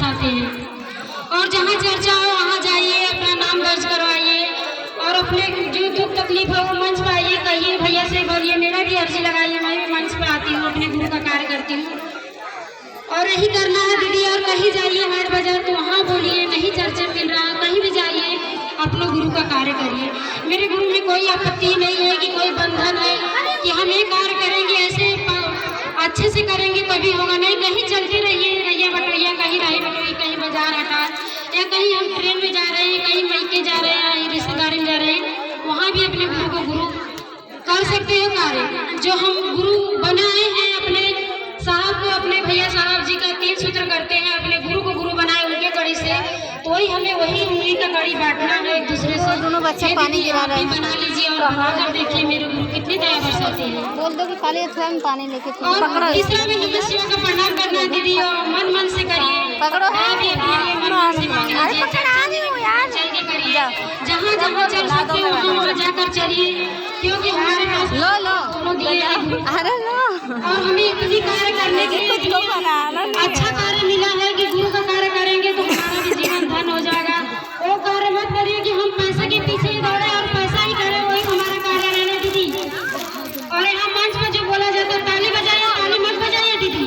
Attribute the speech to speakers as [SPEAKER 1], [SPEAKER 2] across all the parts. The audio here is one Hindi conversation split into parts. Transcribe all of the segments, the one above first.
[SPEAKER 1] बरसाते हैं। और जहाँ चर्चा हो वहाँ जाइए, अपना नाम दर्ज करवाइए और अपने जो दुख तकलीफ है वो मंच पर आइए, कहिए, भैया से बोलिए, मेरा भी अर्जी लगाइए, मैं भी मंच पर आती हूँ, अपने गुरु का कार्य करती हूँ। और यही करना है दीदी। और कहीं जाइए हाट बाजार तो वहाँ बोलिए, नहीं चर्चा मिल रहा, कहीं भी जाइए अपने गुरु का कार्य करिए। मेरे गुरु में कोई आपत्ति नहीं है कि कोई बंधन है कि हम ये कार्य करेंगे, ऐसे अच्छे से करेंगे तभी होगा, नहीं। कहीं चलते रहिए, रैया बटैया, कहीं राही बटोई, कहीं बाजार हटा, या कहीं हम ट्रेन में जा रहे हैं, कहीं मैके जा रहे हैं, रिश्तेदारी में जा रहे हैं, वहाँ भी अपने गुरु को गुरु कर सकते हो कार्य। जो हम गुरु बनाए हैं अपने साहब को, अपने भैया साहब जी का 3 सूत्र करते हैं, अपने गुरु को गुरु बनाए उनके कड़ी से, तो वही हमें वही उंगली का कड़ी बांटना है एक दूसरे से।
[SPEAKER 2] दोनों बच्चे पानी गिरा रहे हैं,
[SPEAKER 1] बना लीजिए और बनाकर देखिए मेरे गुरु कितनी दया बरसाते हैं।
[SPEAKER 2] बोल दो कि खाली थोड़ा में पानी लेके
[SPEAKER 1] और तीसरा में नमः शिवाय का प्रणाम करना है दीदी, और मन मन से करिए,
[SPEAKER 2] पकड़ो
[SPEAKER 1] भी अपने लिए मन मन से मांग लीजिए, चल के करिए, जहाँ जहाँ चल सकते हो वहाँ जाकर चलिए, क्योंकि हमारे पास
[SPEAKER 2] लो लो
[SPEAKER 1] दोनों दिए हैं।
[SPEAKER 2] अरे लो,
[SPEAKER 1] और हमें इतनी कार्य करने के लिए अच्छा कार्य मिला है कि गुरु का कार्य करेंगे तो हमारा भी जीवन धन हो जाएगा। वो कार्य मत करिए कि हम पैसे के पीछे ही दौड़े और पैसा ही करें, वही हमारा कार्य रहना दीदी। और यहाँ मंच में जो बोला जाता है ताली बजाइए, ताली मत बजाइए दीदी।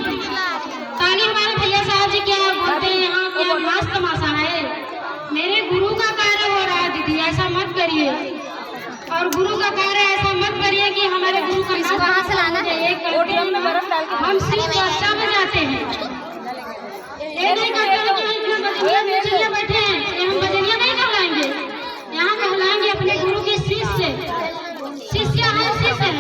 [SPEAKER 1] ताली हमारे भैया साहब जी क्या बोलते हैं, यहाँ क्या मस्त तमाशा है। मेरे गुरु का कार्य हो रहा है दीदी, ऐसा मत करिए। और गुरु का कार्य ऐसा मत करिए कि हमारे गुरु का
[SPEAKER 2] कहाँ से लाना है,
[SPEAKER 1] हम सिर्फ चर्चा में जाते हैं, ये नहीं करते हैं कि हम बजनिया बैठे हैं, हम बजनिया नहीं कहलाएंगे, यहाँ कहलाएंगे अपने गुरु के शिष्य। शिष्य है, शिष्य है,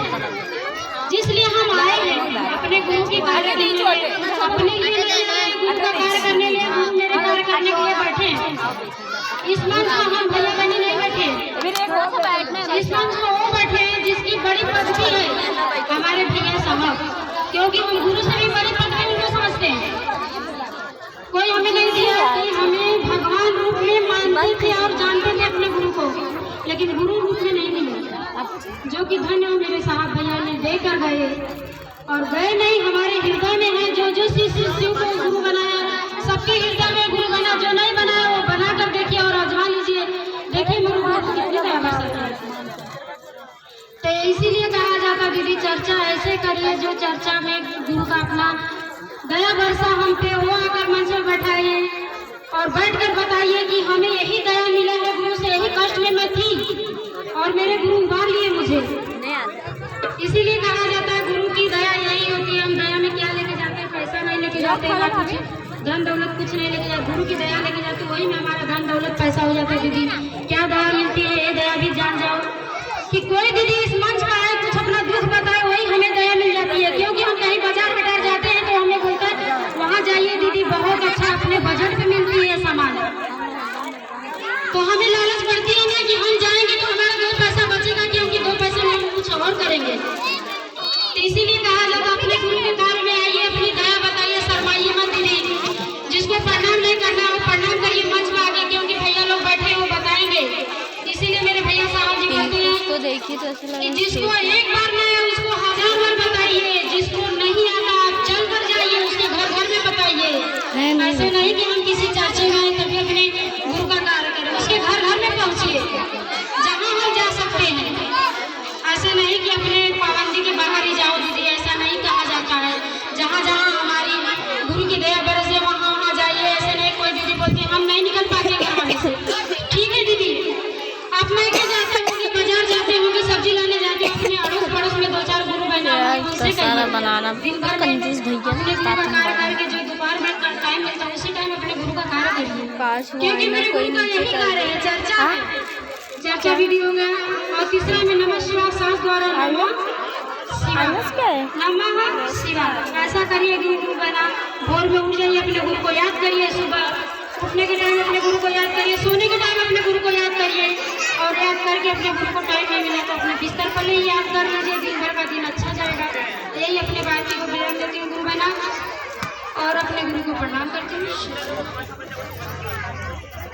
[SPEAKER 1] जिसलिए हम आए हैं अपने गुरु की कार्य के लिए, अपने लिए गुरु का कार्य करने लिए, गुरु मेरे कार्य करने के लिए बैठे हैं। इस मंच पर हम भैया बनी नहीं बैठे, इस मंच पर वो बैठे हैं जिसकी बड़ी पदवी है हमारे भैया साहब, क्योंकि हम गुरु से भी बड़ी पदवी उनको समझते हैं। कोई हमें नहीं दिया कि हमें भगवान रूप में मानते थे और जानते थे अपने गुरु को, लेकिन गुरु रूप में नहीं मिले, जो कि धन्य हो मेरे साहब भैया ने देकर गए। और गए नहीं, हमारे हृदय में है। जो जो शिव को गुरु बनाया, सबके हृदय में गुरु बना, जो नहीं बनाया वो बना कर देखिए और आजमा लीजिए, देखिए मेरे गुरु कितनी दया बरसाता है। तो इसीलिए कहा जाता दीदी, चर्चा ऐसे करिए जो चर्चा में गुरु का अपना दया बरसा हम पे, वो आकर मंच में बैठाइए और बैठकर बताइए कि हमें यही दया मिला है गुरु से, यही कष्ट में मैं थी और मेरे गुरु उबार लिए मुझे। इसीलिए कहा जाता है गुरु की दया यही होती है। हम दया में क्या लेके जाते हैं, पैसा नहीं लेके जाते हैं, कुछ धन दौलत कुछ नहीं लेके जाते, गुरु की दया लेके जाते, वही में हमारा धन दौलत पैसा हो जाता है दीदी। क्या दया मिलती है, ये दया भी जान जाओ कि कोई दीदी इस मंच पर आए, कुछ अपना दुख बताए, वही हमें दया मिल जाती है। क्योंकि हम कहीं बाजार बाजार जाते हैं तो हमें बोलता है वहाँ जाइए दीदी, बहुत अच्छा अपने बजट पे मिलती है सामान, तो हमें लालच पड़ती है ना कि हम जाएंगे तो हमारा 2 पैसा बचेगा, क्योंकि 2 पैसे में हम कुछ और करेंगे। तो इसीलिए कहा जाता अपने गुरु के कार्य में आइए, अपनी दया बताइए, शर्माइए मत दीदी। जिसको प्रणाम नहीं करना हो प्रणाम करिए मंच में आगे, क्योंकि भैया लोग बैठे वो बताएंगे। इसीलिए मेरे भैया साहब जी कहते हैं
[SPEAKER 2] देखिए तो
[SPEAKER 1] कि जिसको एक बार नहीं है उसको 1000 बार बताइए, जिसको नहीं आता आप चल कर जाइए, उसके घर घर में बताइए। ऐसे नहीं कि हम किसी चाचे में आए तभी अपने गुरु का कार्य करें, उसके घर घर में पहुंचिए जहाँ हम जा सकते हैं। ऐसे नहीं कि अपने पाबंदी के बाहर ही जाओ दीदी, ऐसा नहीं कहा जाता है। जहाँ जहाँ हमारी गुरु की दया बरसे वहाँ वहाँ जाइए। ऐसे नहीं कोई दीदी बोलती हम नहीं निकल पाते घर से, ठीक है दीदी, आप मैके जाते होंगे, बाजार जाते होंगे, सब्जी लाने जाते होंगे, अपने अड़ोस पड़ोस में 2-4 गुरु बना उनसे
[SPEAKER 2] बनाना
[SPEAKER 1] दिन भर कंजूस भैया अपने गुरु का कार्य करके जो दोपहर में टाइम मिलता है उसी टाइम अपने गुरु का कार्य करिए, क्योंकि मेरे गुरु का यही कार्य है, चर्चा है। चर्चा वीडियो हो गया। और तीसरा में नमः शिवाय सांस द्वारा नमः शिवाय ऐसा करिए कि गुरु बना। भोर में उठ जाइए, अपने गुरु को याद करिए, सुबह उठने के टाइम अपने गुरु को याद करिए, सोने के टाइम अपने गुरु को याद करिए, और याद करके अपने गुरु को टाइम नहीं मिला तो अपने बिस्तर पर ही याद कर लीजिए, दिन भर का दिन अच्छा जाएगा। यही अपने बात को विराम देती हूँ गुरु बना, और अपने गुरु को प्रणाम करती हूँ।